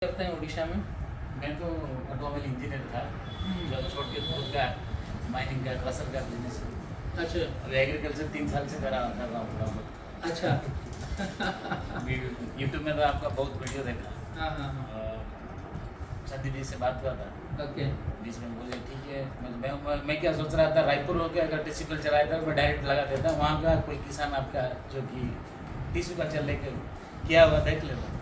करते हैं उड़ीसा में? मैं तो ऑटोमोबाइल इंजीनियर था। जब छोड़ के खुद का माइनिंग का क्रशर का बिजनेस है। अच्छा और एग्रीकल्चर 3 साल से कर रहा हूँ थोड़ा बहुत। अच्छा। यूट्यूब में तो आपका बहुत वीडियो देखा। हाँ हाँ हाँ। संदीप जी से बात हुआ था ओके। बीच में, बोले ठीक है। मैं क्या सोच रहा था, रायपुर होकर अगर टिश्यू कल्चर आया था मैं डायरेक्ट लगा देता, वहाँ का कोई किसान आपका जो कि टिश्यू कल्चर लेके किया हुआ देख लेता।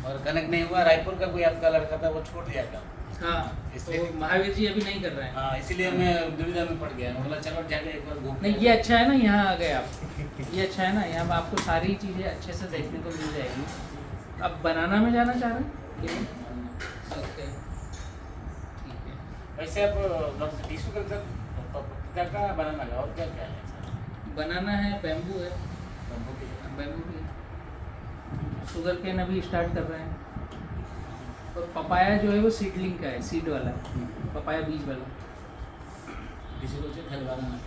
और कनेक्ट नहीं हुआ, रायपुर का कोई आपका लड़का था वो छोड़ दिया था। हाँ इसलिए तो महावीर जी अभी नहीं कर रहे हैं। हाँ, इसीलिए मैं दुविधा में पड़ गया। मैं बोला चलो जाके एक बार घूम। नहीं, ये अच्छा है ना, यहाँ आ गए आप। ये अच्छा है ना, यहाँ पे आपको सारी चीज़ें अच्छे से देखने को मिल जाएगी। अब बनाना में जाना चाह रहे हैं? ओके ठीक है। वैसे आप टिश्यू कल्चर पपीता का बनाना का और क्या क्या है? बनाना है, बैम्बू है। बम्बू की बैम्बू भी, शुगर केन अभी स्टार्ट कर रहे हैं। और पपाया जो है वो सीडलिंग का है, सीड वाला है, पपाया बीज वाला। टिश्यू कल्चर खाली बनाना।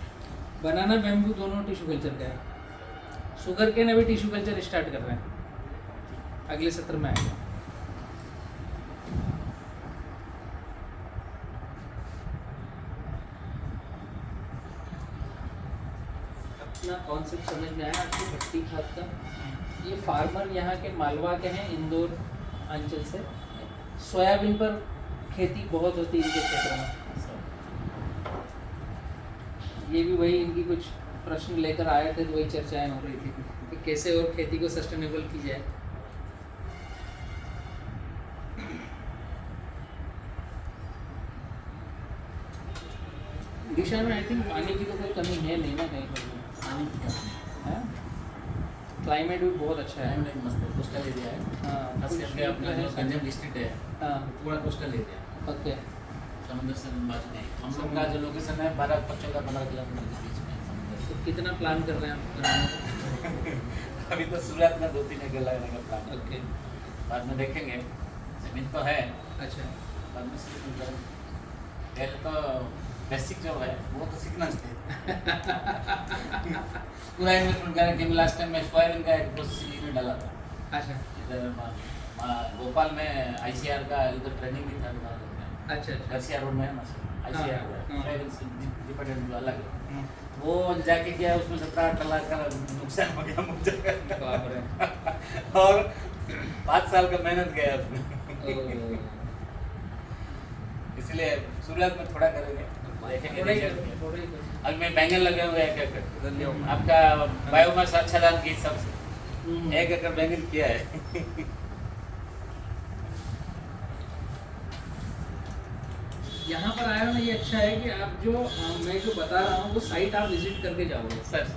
बनाना बैम्बू दोनों टिश्यू कल्चर का है। शुगर केन अभी टिश्यू कल्चर स्टार्ट कर रहे हैं, अगले सत्र में आएगा। अपना कॉन्सेप्ट समझ में आया आपको भट्टी खाद का? ये फार्मर यहाँ के मालवा के हैं, इंदौर अंचल से। सोयाबीन पर खेती बहुत होती है इनके क्षेत्र में। ये भी वही इनकी कुछ प्रश्न लेकर आए थे, तो वही चर्चाएं हो रही थी कि कैसे और खेती को सस्टेनेबल की जाए। उड़ीसा में आई थिंक पानी की तो कोई कमी है नहीं ना कहीं पर भी। पानी की कमी है, क्लाइमेट भी बहुत अच्छा है। है। मस्त कोस्टल एरिया है। हाँ खास करके अपना जो गंजम डिस्ट्रिक्ट है हाँ पूरा कोस्टल एरिया। ओके। समुद्र से बाजू नहीं। हम लोग का जो लोकेशन है 12-15 किलोमीटर के बीच में समुद्र। तो कितना प्लान कर रहे हैं आप बनाने का? अभी तो शुरुआत में 2-3 एकड़ लगाने का प्लान। ओके बाद में देखेंगे, जमीन तो है, अच्छा। बाद में सीखना करेंगे। पहले तो बेसिक जो है वो तो सीखना चाहिए। पूरा इन्वेस्टमेंट करें कि लास्ट टाइम मैं सोयाबीन का एक प्रोसेस में डाला था। अच्छा इधर भोपाल में ICR का इधर ट्रेनिंग भी था। अच्छा अच्छा। घसिया रोड में है ना ICR हाँ। सोयाबीन से डिपेंडेंट जो अलग है, वो जाके क्या उसमें 17-18 लाख का नुकसान हो गया मुझे। बाप रे। और 5 साल का मेहनत गया उसमें। इसलिए शुरुआत में थोड़ा करेंगे, देखेंगे रिजल्ट। थोड़ा ही कर। अभी मैं बैंगन लगे हुए 1 एकड़। आपका बायोमास अच्छा दाम की हिसाब से 1 एकड़ बैंगन किया है। यहाँ पर आया ना, ये अच्छा है कि आप जो मैं जो बता रहा हूँ वो साइट आप विजिट करके जाओगे सर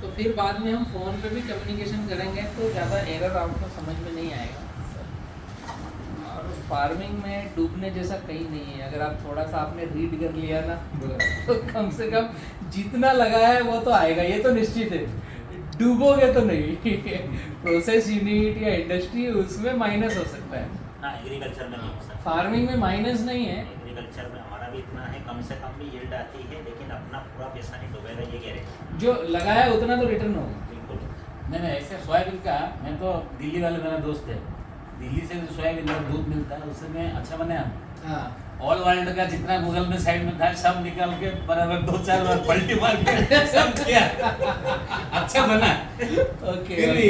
तो फिर बाद में हम फ़ोन पे भी कम्युनिकेशन करेंगे तो ज़्यादा एरर आपको समझ में नहीं आएगा। और फार्मिंग में डूबने जैसा कहीं नहीं है। अगर आप थोड़ा सा आपने रीड कर लिया ना तो कम से कम जितना लगा है वो तो आएगा, ये तो निश्चित है। डूबोगे तो नहीं। प्रोसेस यूनिट या इंडस्ट्री उसमें माइनस हो सकता है। हाँ, एग्रीकल्चर में नहीं हो सकता। फार्मिंग में माइनस नहीं है। एग्रीकल्चर में हमारा भी इतना है, कम से कम भी यील्ड आती है, लेकिन अपना पूरा पैसा नहीं डूबेगा, ये गारंटी। जो लगाया उतना तो रिटर्न होगा। बिल्कुल नहीं ऐसे सोयाबीन का, मैं तो दिल्ली वाले मेरा दोस्त है, दिल्ली से जो सोयाबीन का दूध मिलता है उससे मैं अच्छा बनाया। हाँ ऑल वर्ल्ड का जितना गूगल में साइड में था सब निकाल के बराबर 2-4 बार पलटी मार के सब किया, अच्छा बना। ओके फिर भी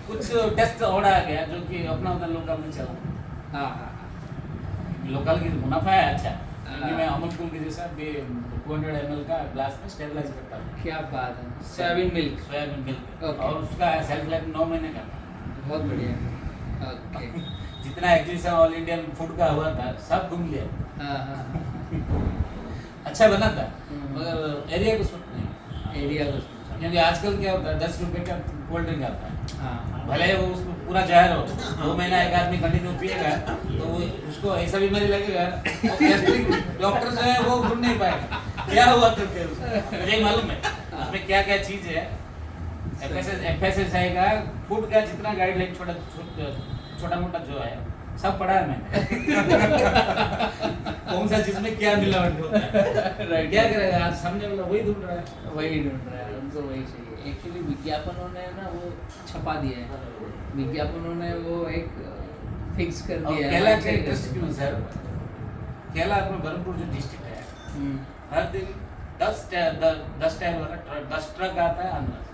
कुछ टेस्ट और आ गया जो कि अपना उधर लोकल में चला। हाँ हाँ लोकल की मुनाफा है अच्छा, हाँ। क्योंकि मैं अमूल कूल के जैसा 200 ml का ग्लास में स्टेबलाइज करता हूँ। क्या बात है। Soybean milk soybean milk okay. और उसका सेल्फ लाइफ 9 महीने का था। बहुत बढ़िया। ओके जितना एक्विजिशन ऑल इंडियन फूड का हुआ था सब घूम लिया। हाँ हाँ हाँ। अच्छा बना था मगर एरिया को सूट नहीं। एरिया को क्योंकि आजकल क्या होता है 10 रुपए का कोल्ड ड्रिंक आता है, हाँ भले वो उसमें पूरा जहर हो, 2 महीना एक आदमी कंटिन्यू पिएगा तो वो उसको ऐसा बीमारी लगेगा। डॉक्टर जो है वो ढूंढ नहीं पाएगा क्या हुआ तो फिर मुझे मालूम है उसमें क्या क्या चीज है। FSSAI का फूड का जितना गाइडलाइन छोटा मोटा जो है सब पढ़ा है मैंने। कौन सा चीज में क्या मिलावट होता है, राइट। क्या करेगा आज समझने वाला वही ढूंढ रहा है। वही ढूंढ रहा है, उनको वही चाहिए। एक्चुअली विज्ञापनों ने ना वो छपा दिया है। विज्ञापनों ने वो एक फिक्स कर और दिया केला है। का इंटरेस्ट क्यों सर? केला अपना बरहमपुर जो डिस्ट्रिक्ट है, हर दिन 10 टायर वाला 10 ट्रक आता है आंध्रा से,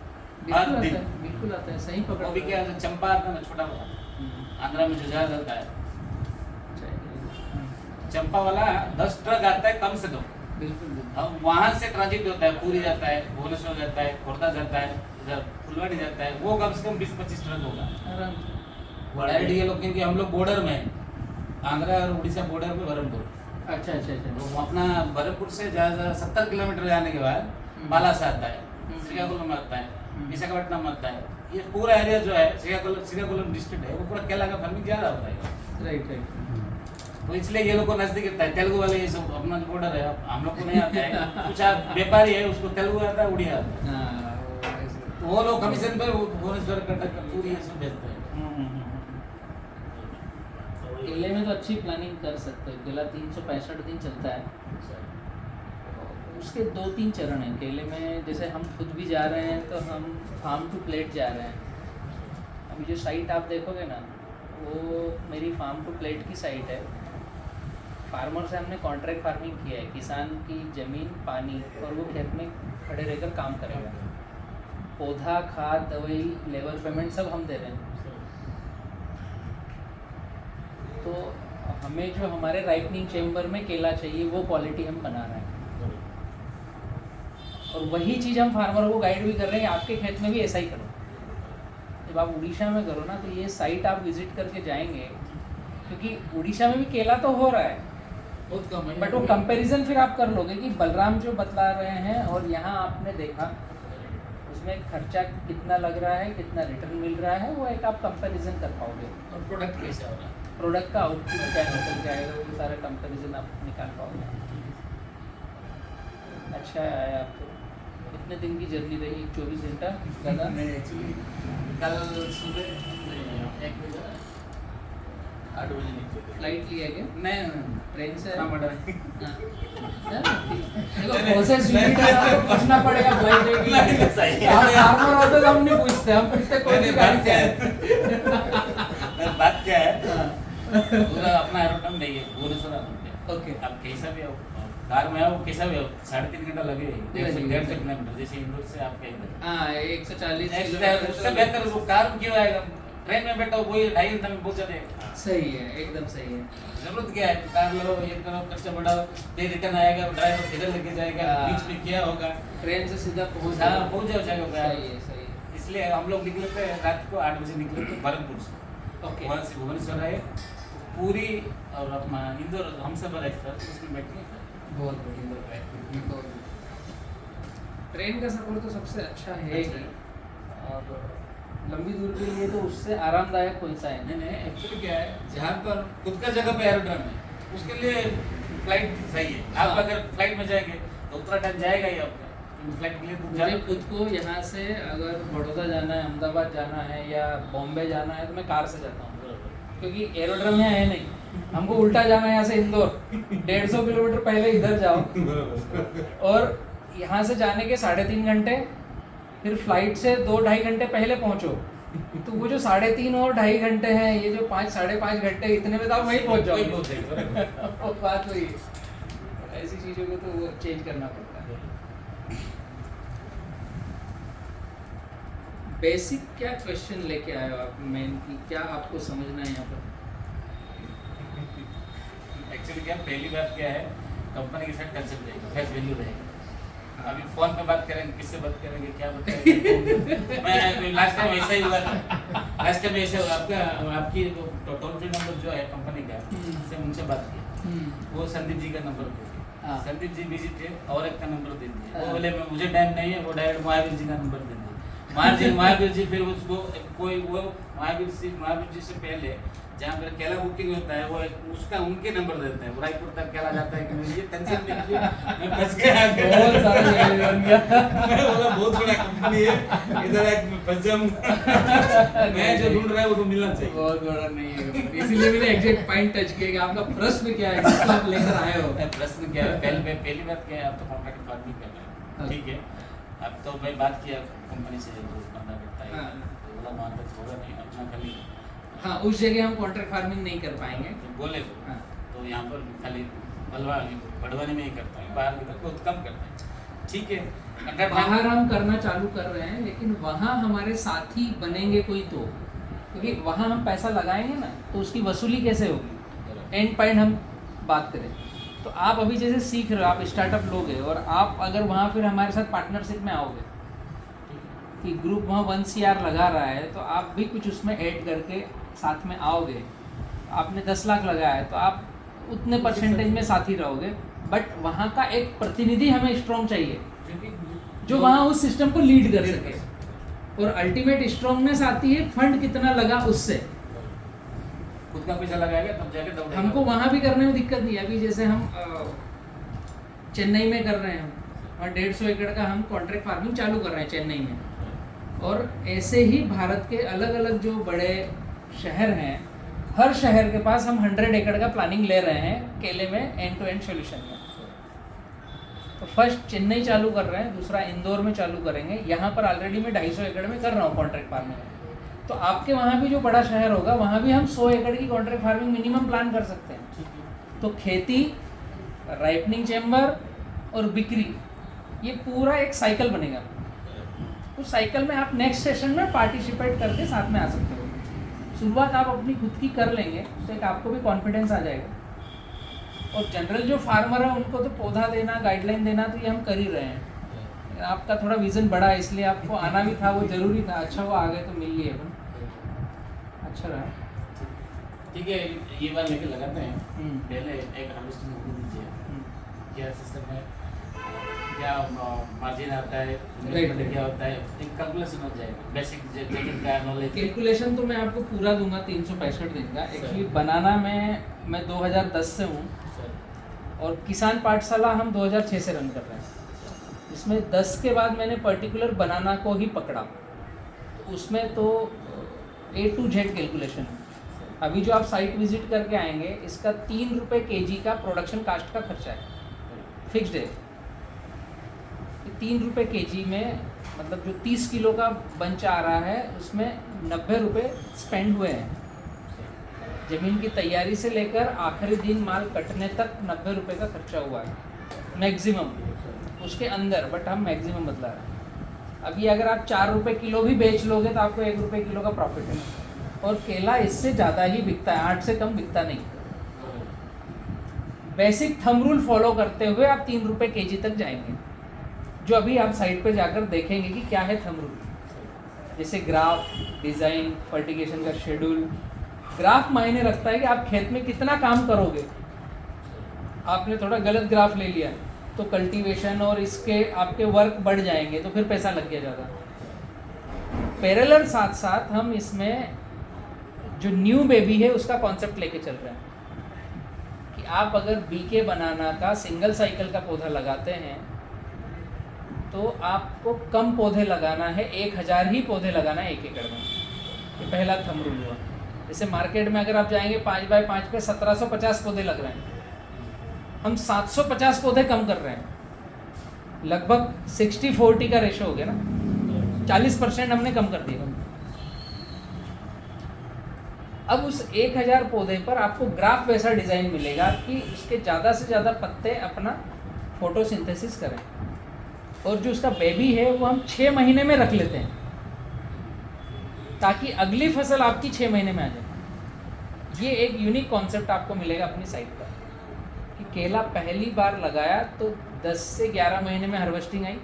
हर दिन। बिल्कुल आता है, सही पकड़ वो भी क्या है, चंपा आता है ना, छोटा वाला, आंध्रा में जो ज्यादा आता है चंपा वाला 10 ट्रक आता है कम से कम। बिल्कुल बिल्कुल। अब वहां से ट्रांजिट होता है, पूरी जाता है, भुवनेश्वर जाता है, खोर्धा जाता है, इधर फुलवाड़ी जाता है, वो कम से कम 20-25 ट्रक होगा। आराम से। डायरेक्ट ये लोग, क्योंकि हम लोग बॉर्डर में हैं, आंध्रा और उड़ीसा बॉर्डर में बरहमपुर। अच्छा अच्छा अच्छा। तो अपना बरहमपुर से ज़्यादा 70 किलोमीटर जाने के बाद बालासा आता है, श्रीकाकुलम आता है, विशाखापट्टनम आता है। ये पूरा एरिया जो है श्रीकाकुलम डिस्ट्रिक्ट है, वो पूरा केला का फार्मिंग ज़्यादा होता है। Right right. तो इसलिए ये लोग को नजदीक रहता है। तेलुगु वाले ये सब अपना जो बॉर्डर है, हम लोग को नहीं आता है। कुछ व्यापारी है, उसको तेलुगु आता है, उड़िया आता है। हाँ वो ऐसे। तो वो लोग कमीशन पे भुवनेश्वर, कटक, पूरी ये सब भेजते हैं। तो वही- केले में तो अच्छी प्लानिंग कर सकते हो। केला 365 दिन चलता है। उसके 2-3 चरण हैं केले में। जैसे हम खुद भी जा रहे हैं तो हम फार्म टू प्लेट जा रहे हैं। अभी जो साइट आप देखोगे ना, वो मेरी फार्म टू प्लेट की साइट है। फार्मर से हमने कॉन्ट्रैक्ट फार्मिंग किया है। किसान की ज़मीन, पानी, और वो खेत में खड़े रहकर काम करेगा। पौधा, खाद, दवाई, लेबर पेमेंट सब हम दे रहे हैं। तो हमें जो हमारे राइपनिंग चेम्बर में केला चाहिए, वो क्वालिटी हम बना रहे हैं। और वही चीज़ हम फार्मर को गाइड भी कर रहे हैं, आपके खेत में भी ऐसा ही करो। जब आप उड़ीसा में करो ना, तो ये साइट आप विजिट करके जाएंगे, क्योंकि उड़ीसा में भी केला तो हो रहा है, बहुत कम है। बट वो कंपैरिजन फिर आप कर लोगे कि बलराम जो बतला रहे हैं और यहाँ आपने देखा, उसमें खर्चा कितना लग रहा है, कितना रिटर्न मिल रहा है, वो एक आप कंपैरिजन कर पाओगे। और प्रोडक्ट कैसा हो रहा है? प्रोडक्ट का आउटपुट क्या निकल के आएगा, वो सारा कंपैरिजन आप निकाल पाओगे। अच्छा है। आपको कितने दिन की जर्नी रही? 24 घंटा ज़्यादा? नहीं, एक्चुअली कल सुबह 1 बजे 8 बजे निकले थे। फ्लाइट लिया क्या? नहीं, ट्रेन से? इतना बड़ा देखो प्रोसेस यूनिट है, आपको पूछना पड़ेगा फ्लाइट है कि नहीं। सही है। आप फार्मर होते तो हम नहीं पूछते, हम पूछते कौन सी गाड़ी बात से क्या है? बात क्या है? पूरा अपना एरोड्रम नहीं है, भुवनेश्वर एरोड्रम। ओके। अब कैसा भी हो, कार में आओ, कैसा भी हो, 3.5 घंटा लगे। 150 किलोमीटर, जैसे इंदौर से आपके इधर। हाँ 140 उससे बेहतर वो कार में क्यों आएगा? ट्रेन में बैठो, वही 2.5 घंटा में पहुंच जाते हैं। सही है, एकदम सही है। जरूरत क्या है? कार लो, ये करो, खर्चा बढ़ाओ, फिर रिटर्न आएगा, ड्राइवर किधर लेके जाएगा, हाँ। बीच में क्या होगा? ट्रेन से सीधा पहुँच हाँ, पहुंच जाओ जाएगा। सही है सही है। इसलिए हम लोग निकले थे रात को 8 बजे निकले थे बरहमपुर से। ओके। वहाँ से भुवनेश्वर आए, पूरी और अपना इंदौर हम सफर एक्सप्रेस उसमें बैठे बहुत बढ़िया। बहुत। ट्रेन का सफ़र तो सबसे अच्छा है ही, और लंबी दूर के लिए तो उससे आरामदायक कोई सा है। नहीं, एक्चुअली क्या है, जहाँ पर खुद का जगह पे एरोड्रम है, उसके लिए फ्लाइट सही है। आप हाँ। अगर फ्लाइट में जाएंगे तो उतना टाइम जाएगा ही आपका, क्योंकि फ्लाइट के लिए तो मुझे जाना खुद को यहाँ से अगर बड़ौदा जाना है, अहमदाबाद जाना है या बॉम्बे जाना है, तो मैं कार से जाता हूँ, क्योंकि एरोड्रम यहाँ है नहीं। हमको उल्टा जाना है यहाँ से इंदौर, 150 किलोमीटर पहले इधर जाओ, और यहाँ से जाने के 3.5 घंटे, फिर फ्लाइट से 2-2.5 घंटे पहले पहुँचो। तो वो जो 3.5 और 2.5 घंटे हैं, ये जो 5-5.5 घंटे, इतने में तो आप वहीं पहुँच वहीं जाओगे। पहुंच जाएगा। वो बात वही है। ऐसी चीज़ों को तो वो चेंज करना पड़ता है। बेसिक क्या क्वेश्चन लेके आए हो आप मेन की, क्या आपको समझना है यहाँ पर? एक्चुअली क्या, पहली बात क्या है, कंपनी के साथ कंसेप्ट रहेगा, फेस वैल्यू रहेगा। अभी फोन पे बात करेंगे, किससे बात करेंगे, क्या बात करेंगे? मैं लास्ट टाइम ऐसा ही हुआ था। लास्ट टाइम ऐसे हुआ, आपकी टोल फ्री नंबर जो है कंपनी का, से उनसे बात किया, वो संदीप जी का नंबर दे दिया। हाँ। संदीप जी बिजी थे, और एक का नंबर दे दिया। हाँ। वो बोले मुझे टाइम नहीं है, वो डायरेक्ट महावीर जी का नंबर दे दिया। महावीर जी फिर उसको कोई वो महावीर जी से पहले जहाँ पर केला बुकिंग होता है, वो उसका उनके नंबर देते हैं, रायपुर तक केला जाता है कि नहीं, ये टेंशन नहीं लीजिए, मैं फंस गया। बहुत सारा जगह बन गया। मैं बोला बहुत बड़ा कंपनी है, इधर एक मैं फंस जाऊंगा। मैं जो ढूंढ रहा है वो तो मिलना चाहिए। बहुत बड़ा नहीं है, इसीलिए मैंने एग्जैक्ट पॉइंट टच किया कि आपका प्रश्न क्या है, जिसको आप लेकर आए हो। प्रश्न क्या है, पहली बात क्या है, आप तो कॉन्ट्रैक्ट फार्मिंग कर रहे हैं, ठीक है। अब तो मैं बात किया कंपनी से, जो बंदा करता है, हाँ। तो बोला वहाँ तक होगा नहीं, अपना खाली हाँ उस जगह हम कॉन्ट्रैक्ट फार्मिंग नहीं कर पाएंगे। तो बोले हाँ। तो यहाँ पर खाली बढ़वाने में ही करते हैं, बाहर की तरफ बहुत कम करते हैं। ठीक है, अगर बाहर हम करना चालू कर रहे हैं, लेकिन वहाँ हमारे साथी बनेंगे कोई तो, क्योंकि वहाँ हम पैसा लगाएंगे ना तो उसकी वसूली कैसे होगी, एंड पॉइंट हम बात करें तो आप अभी जैसे सीख रहे हो, आप स्टार्टअप लोग हैं और आप अगर वहाँ फिर हमारे साथ पार्टनरशिप में आओगे कि ग्रुप वहाँ 1 CR लगा रहा है तो आप भी कुछ उसमें ऐड करके साथ में आओगे। आपने 10 लाख लगाया है तो आप उतने परसेंटेज में साथी रहोगे, बट वहाँ का एक प्रतिनिधि हमें स्ट्रॉन्ग चाहिए जो वहाँ उस सिस्टम को लीड कर सके, और अल्टीमेट स्ट्रॉन्गनेस आती है फंड कितना लगा उससे। खुद का पैसा लगाएगा तब जाके दौड़ेगा। हमको वहाँ भी करने में दिक्कत नहीं है। अभी जैसे हम चेन्नई में कर रहे हैं, और 150 एकड़ का हम कॉन्ट्रैक्ट फार्मिंग चालू कर रहे हैं चेन्नई में, और ऐसे ही भारत के अलग अलग जो बड़े शहर हैं, हर शहर के पास हम 100 एकड़ का प्लानिंग ले रहे हैं केले में, एंड टू एंड सोल्यूशन में। तो फर्स्ट चेन्नई चालू कर रहे हैं, दूसरा इंदौर में चालू करेंगे। यहाँ पर ऑलरेडी मैं 250 एकड़ में कर रहा हूँ कॉन्ट्रैक्ट फार्मिंग। तो आपके वहाँ भी जो बड़ा शहर होगा वहाँ भी हम 100 एकड़ की कॉन्ट्रैक्ट फार्मिंग मिनिमम प्लान कर सकते हैं। तो खेती, राइपनिंग चेम्बर और बिक्री, ये पूरा एक साइकिल बनेगा। उस साइकिल में आप नेक्स्ट सेशन में पार्टिसिपेट करके साथ में आ सकते हो। शुरुआत आप अपनी खुद की कर लेंगे तो एक आपको भी कॉन्फिडेंस आ जाएगा। और जनरल जो फार्मर है उनको तो पौधा देना, गाइडलाइन देना तो ये हम कर ही रहे हैं। आपका थोड़ा विज़न बड़ा है इसलिए आपको आना भी था, वो ज़रूरी था। अच्छा वो आ गए तो मिल लिए अपन, अच्छा रहा। ठीक है, ये बार लेके लगाते हैं। पहले एक अंडरस्टैंडिंग हो दीजिए क्या सिस्टम है, क्या मार्जिन आता है, इन्वेस्टमेंट क्या होता है, एक कैलकुलेशन हो जाएगा। बेसिक जैकेट का नॉलेज कैलकुलेशन तो मैं आपको पूरा दूंगा, 365 दिन का। एक्चुअली बनाना में मैं 2010 से हूँ, और किसान पाठशाला हम 2006 से रन कर रहे हैं। इसमें 10 के बाद मैंने पर्टिकुलर बनाना को ही पकड़ा, तो उसमें तो A to Z कैलकुलेशन है। अभी जो आप साइट विजिट करके आएंगे, इसका 3 रुपये kg का प्रोडक्शन कास्ट का खर्चा है, फिक्स्ड है। 3 रुपये kg में मतलब जो 30 किलो का बंच आ रहा है उसमें 90 रुपये स्पेंड हुए हैं। ज़मीन की तैयारी से लेकर आखिरी दिन माल कटने तक 90 रुपये का खर्चा हुआ है मैक्सिमम, उसके अंदर, बट हम मैक्सिमम बतला रहे हैं। अभी अगर आप 4 रुपये किलो भी बेच लोगे तो आपको 1 रुपये किलो का प्रॉफिट है, और केला इससे ज़्यादा ही बिकता है, 8 से कम बिकता नहीं। बेसिक थंब रूल फॉलो करते हुए आप 3 रुपये kg तक जाएंगे, जो अभी आप साइट पे जाकर देखेंगे कि क्या है थंब रूल। जैसे ग्राफ, डिज़ाइन, फर्टिगेशन का शेड्यूल। ग्राफ मायने रखता है कि आप खेत में कितना काम करोगे। आपने थोड़ा गलत ग्राफ ले लिया तो कल्टीवेशन और इसके आपके वर्क बढ़ जाएंगे, तो फिर पैसा लग गया ज़्यादा। पैरेलल साथ साथ हम इसमें जो न्यू बेबी है उसका कॉन्सेप्ट लेके चल रहे हैं कि आप अगर बीके बनाना का सिंगल साइकिल का पौधा लगाते हैं तो आपको कम पौधे लगाना है, 1000 ही पौधे लगाना है 1 एकड़ में। ये पहला थंब रूल हुआ। जैसे मार्केट में अगर आप जाएंगे 5 बाय 5 पे 1750 पौधे लग रहे हैं, हम 750 पौधे कम कर रहे हैं। लगभग 60-40 का रेशो हो गया ना, 40% हमने कम कर दिया। अब उस 1000 पौधे पर आपको ग्राफ वैसा डिज़ाइन मिलेगा कि उसके ज़्यादा से ज़्यादा पत्ते अपना फोटोसिंथेसिस करें, और जो उसका बेबी है वो हम 6 महीने में रख लेते हैं ताकि अगली फसल आपकी 6 महीने में आ जाए। ये एक यूनिक कॉन्सेप्ट आपको मिलेगा अपनी साइट पर कि केला पहली बार लगाया तो 10 से 11 महीने में हार्वेस्टिंग आई,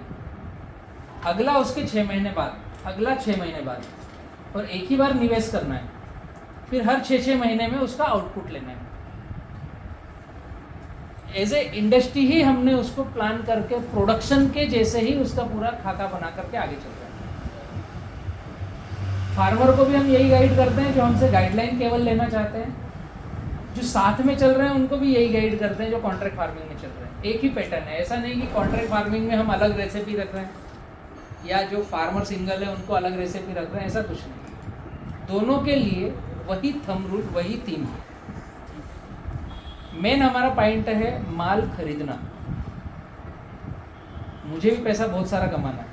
अगला उसके 6 महीने बाद, अगला 6 महीने बाद, और एक ही बार निवेश करना है। फिर हर 6-6 महीने में उसका आउटपुट लेना है। एज ए इंडस्ट्री ही हमने उसको प्लान करके प्रोडक्शन के जैसे ही उसका पूरा खाका बना करके आगे चल रहा है। फार्मर को भी हम यही गाइड करते हैं जो हमसे गाइडलाइन केवल लेना चाहते हैं, जो साथ में चल रहे हैं उनको भी यही गाइड करते हैं जो कॉन्ट्रैक्ट फार्मिंग में चल रहे हैं। एक ही पैटर्न है, ऐसा नहीं कि कॉन्ट्रैक्ट फार्मिंग में हम अलग रेसिपी रख रहे हैं या जो फार्मर सिंगल है उनको अलग रेसिपी रख रहे हैं, ऐसा कुछ नहीं। दोनों के लिए वही थंब रूल, वही थीम है। मेन हमारा पॉइंट है माल खरीदना। मुझे भी पैसा बहुत सारा कमाना है,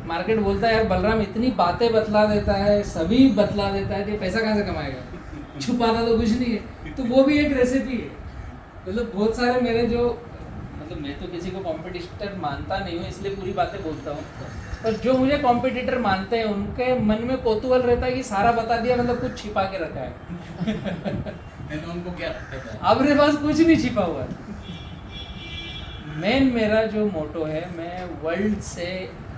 मार्केट बोलता है यार बलराम इतनी बातें बतला देता है, सभी बतला देता है, तो ये पैसा कहाँ से कमाएगा, छुपाता तो कुछ नहीं है। तो वो भी एक रेसिपी है। मतलब बहुत सारे मेरे जो, मतलब मैं तो किसी को कॉम्पिटिटर मानता नहीं हूँ इसलिए पूरी बातें बोलता हूँ, पर जो मुझे कॉम्पिटिटर मानते हैं उनके मन में कौतूहल रहता है कि सारा बता दिया, मतलब कुछ छिपा के रखा है। नहीं तो उनको क्या पता है? अब मेरे पास कुछ नहीं छिपा हुआ है। मेन मेरा जो मोटो है, मैं वर्ल्ड से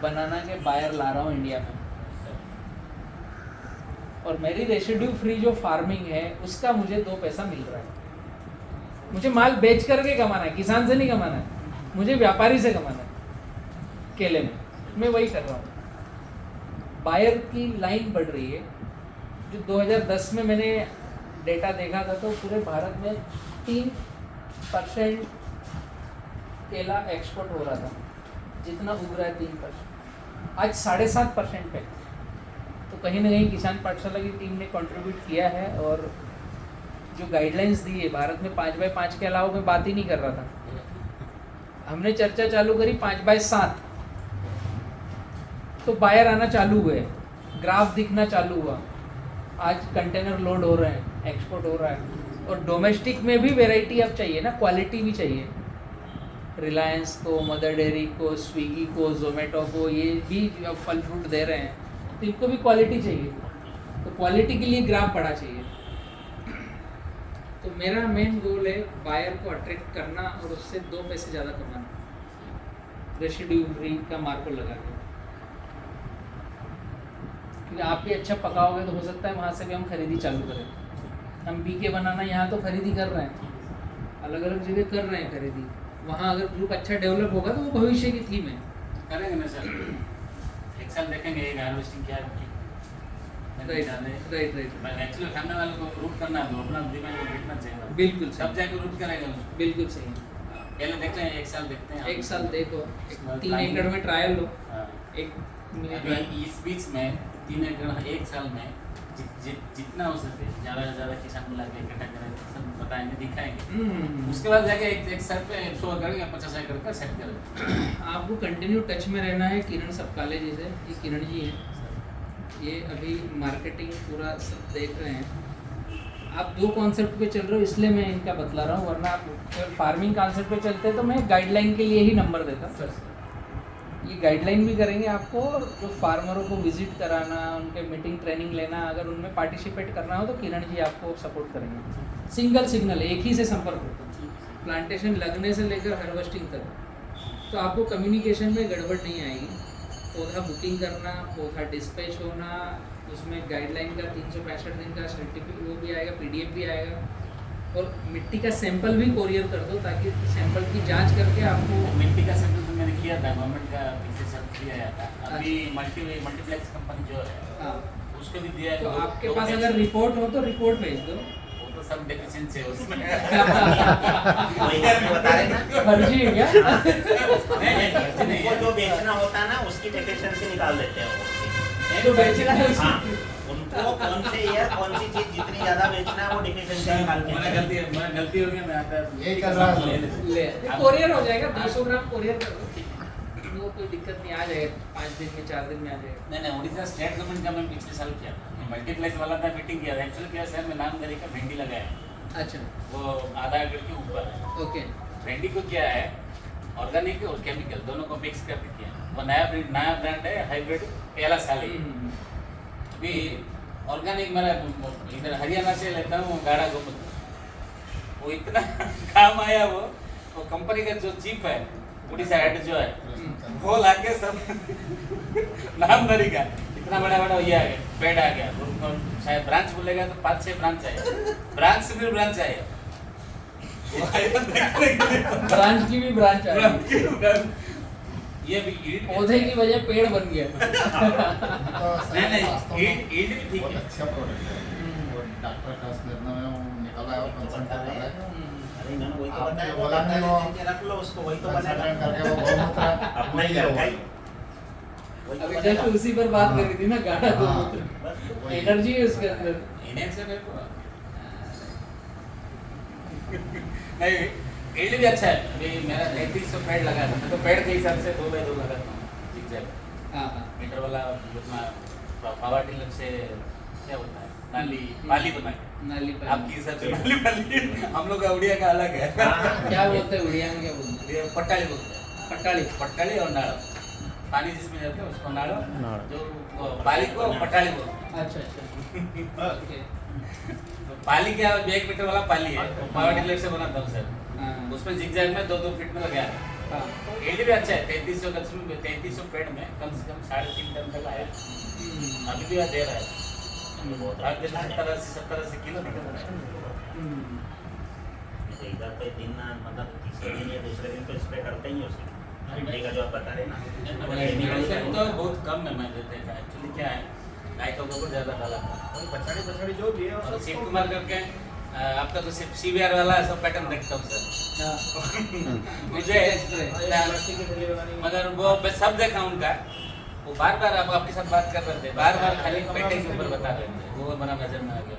बनाना के बायर ला रहा हूँ इंडिया में, और मेरी रेसिड्यू फ्री जो फार्मिंग है उसका मुझे 2 पैसा मिल रहा है। मुझे माल बेच करके कमाना है, किसान से नहीं कमाना है, मुझे व्यापारी से कमाना है। केले में मैं वही कर रहा हूँ। बायर की लाइन बढ़ रही है। जो 2010 में मैंने डेटा देखा था तो पूरे भारत में 3% केला एक्सपोर्ट हो रहा था, जितना उग रहा है 3%, आज 7.5% पे। तो कहीं ना कहीं किसान पाठशाला की टीम ने कंट्रीब्यूट किया है, और जो गाइडलाइंस दी है, भारत में 5x5 के अलावा मैं बात ही नहीं कर रहा था। हमने चर्चा चालू करी 5x7, तो बायर आना चालू हुए, ग्राफ दिखना चालू हुआ, आज कंटेनर लोड हो रहे हैं, एक्सपोर्ट हो रहा है। और डोमेस्टिक में भी वैरायटी अब चाहिए ना, क्वालिटी भी चाहिए। रिलायंस को, मदर डेयरी को, स्विगी को, जोमेटो को, ये भी अब फल फ्रूट दे रहे हैं, तो इनको भी क्वालिटी चाहिए। तो क्वालिटी के लिए ग्राफ बढ़ा चाहिए। तो मेरा मेन गोल है बायर को अट्रैक्ट करना और उससे 2 पैसे ज़्यादा कमाना, रेसिड्यू फ्री का मार्को लगा के। क्योंकि आप भी अच्छा पकाओगे तो हो सकता है वहाँ से भी हम खरीदी चालू करें। हम बीके बनाना यहाँ तो खरीदी कर रहे हैं, अलग अलग जगह कर रहे हैं खरीदी। वहाँ अगर ग्रुप अच्छा डेवलप होगा तो वो भविष्य की थीम है। करेंगे ना सर, एक साल देखेंगे एक हार्वेस्टिंग क्या है। राइट। एक्चुअली खाने वालों को रूट करना है, तो अपना दिमाग को देखना चाहिए। बिल्कुल सब जाके रूट करेगा उसको। बिल्कुल सही। पहले देखते हैं, एक साल देखते हैं। 1 साल देखो, इसमें 3 एकड़ में ट्रायल लो। हाँ। एक अभी इस बीच में 3 एकड़ 1 साल में जितना हो सके ज़्यादा से ज़्यादा किसान को लाके इकट्ठा करें, सब बताएंगे, दिखाएंगे। उसके बाद जाके एक साल पे 100 एकड़ या 50 एकड़ का सेट करें। आपको कंटिन्यू टच में रहना है किरण सबकाले जी से। ये किरण जी हैं, ये अभी मार्केटिंग पूरा सब देख रहे हैं। आप 2 कॉन्सेप्ट पे चल रहे हो इसलिए मैं इनका बतला रहा हूँ, वरना आप फार्मिंग कॉन्सेप्ट पे चलते तो मैं गाइडलाइन के लिए ही नंबर देता। ये गाइडलाइन भी करेंगे आपको, और जो फार्मरों को विजिट कराना, उनके मीटिंग ट्रेनिंग लेना, अगर उनमें पार्टिसिपेट करना हो तो किरण जी आपको सपोर्ट करेंगे। सिंगल सिग्नल, एक ही से संपर्क होता, प्लांटेशन लगने से लेकर हार्वेस्टिंग तक। तो आपको कम्युनिकेशन में गड़बड़ नहीं आएगी। पौधा बुकिंग करना, पौधा डिस्पैच होना, उसमें गाइडलाइन का 365 दिन का सर्टिफिकेट वो भी आएगा, PDF भी आएगा, और मिट्टी का सैंपल भी कोरियर कर दो ताकि सैंपल की जांच करके आपको। मिट्टी का सैंपल तो मैंने किया था, गवर्नमेंट का पिछले साल किया गया था। अभी मल्टीप्लेक्स कंपनी जो है, हाँ, उसको भी दिया है। तो आपके पास अगर रिपोर्ट हो तो रिपोर्ट भेज दो। वो तो सब डेफिशिएंसी है उसमें। वही आपने बता रहे ना, फर्जी है क्या? नहीं, उनको जो बेचना होता है ना उसकी डेफिशिएंसी निकाल देते हैं वो। जो बेचना है उसकी। हाँ, उनको कौन से ईयर कौन सी चीज जितनी ज्यादा बेचना है वो डेफिशिएंसी निकाल के मेरा गलती हो गया, मैं आता यही कर रहा हूँ। ले कोरियर हो जाएगा, 200 ग्राम कोरियर कर दो, वो कोई दिक्कत नहीं, आ जाएगा 5 दिन में, 4 दिन में आ जाएगा। नहीं, उड़ीसा स्टेट गवर्नमेंट का मैं पिछले साल किया था, मल्टीप्लेक्स वाला था, मीटिंग किया था। एक्चुअली क्या सर, मैं नामदरी का भिंडी लगाया, अच्छा, वो आधा एकड़ के ऊपर है। ओके। भिंडी को क्या है, ऑर्गेनिक और केमिकल दोनों को मिक्स करके किया। वो नया ब्रांड है, हाइब्रिड पहला साल ही। अभी ऑर्गेनिक मेरा इधर हरियाणा से लेता हूँ, गाढ़ा गोमूत्र, वो इतना काम आया। वो कंपनी का जो चीफ है, उड़ीसा हेड जो है, वो लाके सब नामदरी का इतना बड़ा ये आ गया, पेड़ आ गया। उनको शायद ब्रांच बोलेगा तो 5-6 ब्रांच आए, ब्रांच से फिर ब्रांच आए। ब्रांच की भी ब्रांच है, ये भी पौधे की वजह पेड़ बन गया। नहीं, ईल्ड भी ठीक है। अच्छा प्रोडक्ट है, वो डॉक्टर का निर्णय में वो निकाला है और कंसल्ट कर रहा है। अरे इन्होंने वही तो आपने बताया, वो बोला नहीं, वो 45 दिन के रख लो उसको, वही तो कंसल्टेंट बनेगा। करके वो गौमूत्र अपना ही घर का ही, वही तो अभी बनेगा। जस्ट उसी पर बात करी थी ना, गाढ़ा हाँ। गोमूत्र, बस वही। एनर्जी है उसके अंदर। इन्हें से मेरे को नहीं, ईल्ड भी अच्छा है। अभी मेरा 3300 पेड़ लगा था, मैं तो पेड़ के हिसाब से 2 बाई 2 लगाता हूँ। ठीक है, हाँ हाँ मीटर वाला अपना पावर टिलर से क्या होता है नाली पाली बना के नाली पर आपकी हिसाब से नाली पाली हम लोग का उड़िया का अलग है क्या बोलते हैं उड़िया में, क्या बोलते ये पट्टाली बोलते हैं हैं? पटाली। पट्टाली और नाड़ा पानी जिसमें जाते हैं उसको नाड़ा जो पाली को पट्टाली बोलते हैं। अच्छा अच्छा ओके। तो पाली क्या 1 मीटर वाला पाली है पावर टिलर से बनाता हूँ सर। हाँ उसमें जिगजैग में 2-2 फीट में लगाया है। हाँ ये भी अच्छा है 3300 गज में 3300 पेड़ में कम से कम 3.5 टन तक आया अभी भी दे रहा है। आज दिन 70-80 किलो निकल रहा है। तो इधर तो दिन मतलब तीसरे दिन या दूसरे दिन तो स्प्रे करते ही हो उसकी भिंडी का जो आप बता रहे मेडिसिन ना। तो बहुत कम है मैं देते हैं एक्चुअली क्या है गाय का गोबर ज़्यादा डाला था वही पछाड़ी जो भी है और शिव कुमार करके आपका तो सिर्फ CBR वाला सब पैटर्न देखता हूँ सर हाँ मुझे मगर वो मैं सब देखा उनका वो बार बार आप आपके साथ बात कर रहे थे बार बार खाली पेटे के ऊपर बता रहे थे वो हमारा नजर में आ गया।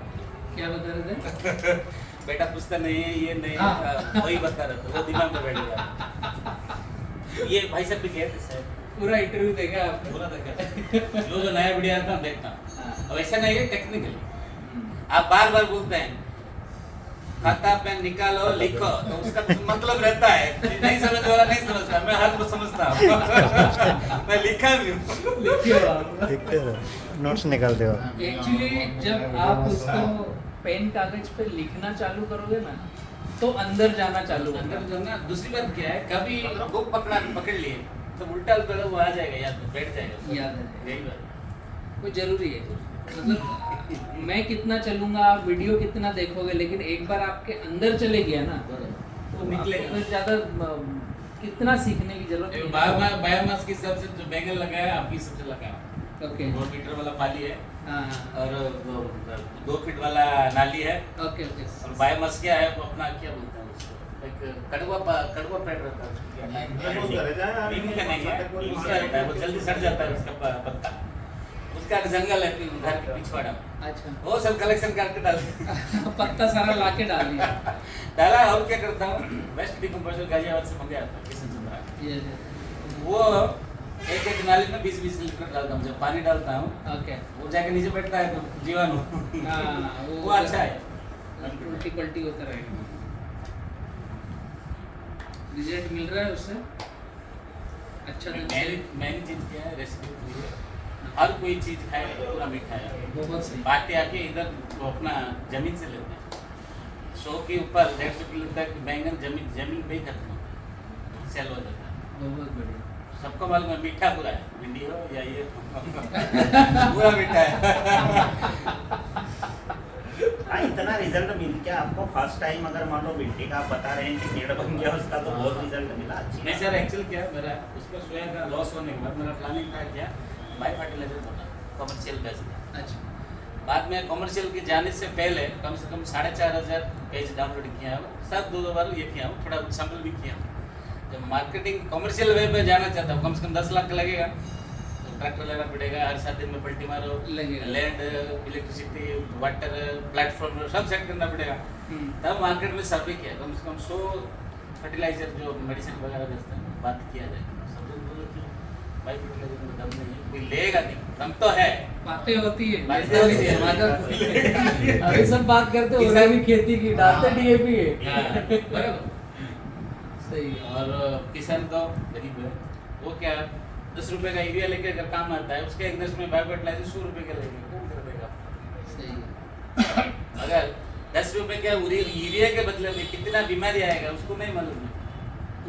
क्या बता रहे थे? बेटा पूछता नहीं है ये नहीं हाँ। वही बता रहे थे वो दिमाग में बैठ गया। ये भाई साहब भी गए थे सर पूरा इंटरव्यू देखा आपने? पूरा देखा जो नया वीडियो आता है देखता हूँ। हाँ। अब ऐसा नहीं है टेक्निकली आप बार बार बोलते हैं खाता पेन निकालो लिखो तो उसका मतलब रहता है नहीं समझ वाला नहीं समझता मैं हर को समझता हूँ मैं लिखा भी हूँ। लिखिए आप। लिखते रहो नोट्स निकालते हो एक्चुअली जब आप उसको पेन कागज पे लिखना चालू करोगे ना तो अंदर जाना चालू होगा। अंदर जो ना दूसरी बात क्या है कभी बुक पकड़ लिए तो उल्टा उल्टा वो आ जाएगा याद में बैठ जाएगा याद है यही बात वो जरूरी है। मतलब मैं कितना चलूंगा आप वीडियो कितना देखोगे लेकिन एक बार आपके अंदर चले गया ना है। तो निकलेगा। आपको ज्यादा कितना सीखने की जरूरत नहीं है। बायोमास के हिसाब से जो बैंगन लगाया आपकी सबसे लगाया ओके 2 मीटर वाला पाली है हाँ और 2 फीट वाला नाली है ओके ओके और बायोमास क्या है वो अपना क्या बोलते हैं उसको एक कड़वा पेड़ रहता है उसको क्या नाम है? नीम का नहीं है दूसरा रहता है वो जल्दी सड़ जाता है उसका पत्ता उसका एक जंगल है घर के पिछवाड़ा में अच्छा वो सब कलेक्शन करके डाल पत्ता सारा लाके डाल दिया। डाला और क्या करता हूँ वेस्ट डिकम्पोजर गाजियाबाद से मंगाया था किशन चंद्रा ये वो एक नाली में 20-20 लीटर डालता हूँ जब पानी डालता हूँ ओके वो जाके नीचे बैठता है तो जीवाणु हाँ वो अच्छा है उल्टी पल्टी होता रहेगा। रिजल्ट मिल रहा है उससे अच्छा ढंग से? मैंने चीज क्या है रेसिपी पूरी है हर कोई चीज खाए पूरा मीठा है बहुत सही। बाटे आके इधर वो अपना जमीन से लेते हैं 100 के ऊपर 150 किलो तक बैंगन जमीन पे ही खत्म होता है सेल हो जाता है। बहुत बढ़िया। सबको मालूम है मीठा पूरा है भिंडी हो या ये पूरा मीठा है। हाँ इतना रिजल्ट मिल के आपको फर्स्ट टाइम अगर मान लो भिंडी का आप बता रहे हैं कि पेड़ बन गया उसका तो बहुत रिजल्ट मिला अच्छी नहीं सर एक्चुअल क्या है मेरा उसका सोया का लॉस होने के बाद मेरा प्लानिंग था क्या बाई फर्टिलाइजर होना कमर्शियल बेस में। अच्छा बाद में कमर्शियल के जाने से पहले कम से कम 4,500 पेज डाउनलोड किया हूँ सब 2 बार ये किया हूँ थोड़ा सैंपल भी किया हूँ। जब मार्केटिंग कमर्शियल वे पे जाना चाहता हूँ कम से कम 10 लाख का लगेगा तो ट्रैक्टर लेना पड़ेगा हर 7 दिन में पलटी मारो लगेगा। लैंड इलेक्ट्रिसिटी वाटर प्लेटफॉर्म सब सेट करना पड़ेगा। तब मार्केट में सर्वे किया कम से कम 100 फर्टिलाइजर जो मेडिसिन वगैरह बेचते हैं बात किया जाए सब लोग बोले कि भाई फर्टिलाइजर में दम नहीं है कोई लेगा नहीं दम तो है बातें होती है बातें होती है। अभी सब बात करते हो रहा भी खेती की डालते डीएपी हाँ, है। बराबर सही है। और किसान तो गरीब है वो क्या 10 रुपए का यूरिया लेके अगर काम आता है उसके एक 10 में बायो फर्टिलाइजर 100 रुपए का लेंगे कौन कर देगा। सही है। अगर 10 रुपए का यूरिया के बदले में कितना बीमारी आएगा उसको नहीं मालूम है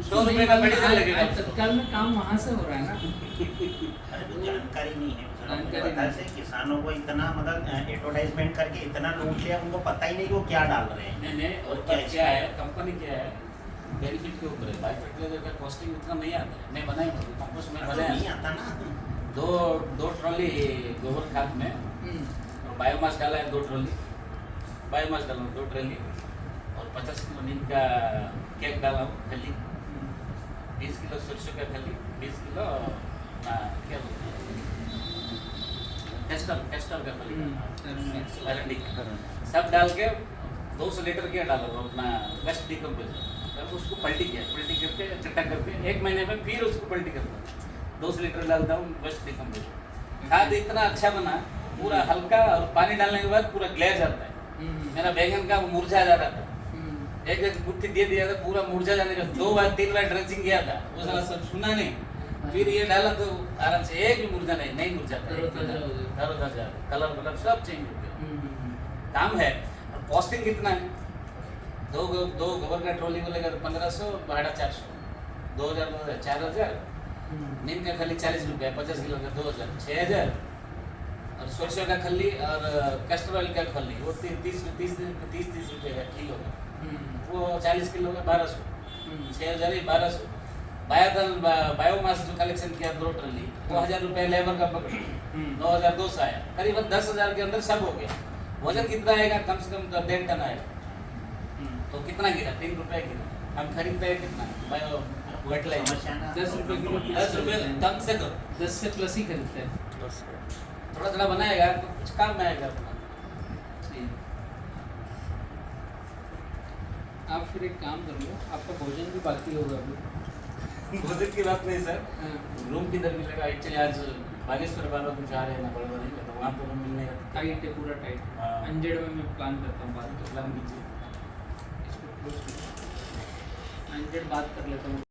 100 रुपए का मेडिसिन लगेगा आज तत्काल में काम वहाँ से हो रहा है ना। अरे तो जानकारी नहीं है जानकारी पता से किसानों को इतना मतलब एडवर्टाइजमेंट करके इतना लूट लिया उनको पता ही नहीं कि वो क्या डाल रहे हैं। नहीं और क्या है कंपनी क्या है बेनिफिट के ऊपर है बायो फर्टिलाइजर का कॉस्टिंग उतना नहीं आता है मैं बनाई हूँ कंपोस्ट में नहीं बनाया आता ना दो ट्रॉली गोबर खाद में और बायोमास डाला है 2 ट्रॉली बायोमास डाला 2 ट्रॉली और 50 किलो नीम का केक डाला हूँ खली 20 किलो सरसों का खली 20 किलो क्या बोलते हैं कैस्टर का खली अरंडी सब डाल के 200 लीटर क्या डाला हूँ अपना वेस्ट डिकम्पोजर उसको पलटी करके चट्टा करके 1 महीने में फिर उसको पलटी करता 2 लीटर डालता हूँ बेस्ट डिकम्पोज। खाद इतना अच्छा बना, पूरा हल्का, और पानी डालने के बाद पूरा ग्लेज आता है। मेरा बैंगन का मुरझा जा रहा था, एक गुत्थी दे दिया था, पूरा मुरझा जाने का 2 बार 3 बार ड्रेसिंग किया था, वो साला सब सुना नहीं। फिर ये डाला तो आराम से एक भी मुरझा नहीं मुरझाता, तरोताजा कलर वलर सब चेंज हो गया। काम है और कॉस्टिंग कितना है? दो गोबर का ट्रॉली को लेकर 1500, भाड़ा 400, 2000 4000, नीम का खली 40 रुपया, 50 किलो का 2000, 6000, और सरसों का खली और कैस्टर ऑयल का खली वो 30 रुपये का किलो का, वो 40 किलो का 1200, 6000 ही 1200। बायोमास जो कलेक्शन किया 2 ट्रॉली, वो 1000 रुपये लेबर का पकड़, 9200 आया, करीबन 10,000 के अंदर सब हो गया। वजन कितना आएगा? कम से कम 1.5 टन आएगा। तो कितना गिरा? 3 रुपये गिरा। हम खरीदते हैं कितना? बायो फर्टिलाइजर समस्या ना 10 रुपये किलो, 10 रुपये कम से कम, 10 से प्लस ही खरीदते हैं। थोड़ा थोड़ा बनाएगा तो कुछ काम में आएगा अपना। जी। आप फिर एक काम कर लो, आपका भोजन भी बाकी होगा अभी। भोजन की बात नहीं सर, हाँ। रूम किधर मिलेगा? एक्चुअली आज बागेश्वर बाबा कुछ आ रहे हैं ना, बड़े तो वहाँ पर रूम मिलने का टाइट है, पूरा टाइट। हाँ। अंजेड में मैं प्लान करता हूँ बात, प्लान कीजिए। इसको क्लोज कर, अंजेड बात कर लेता हूँ।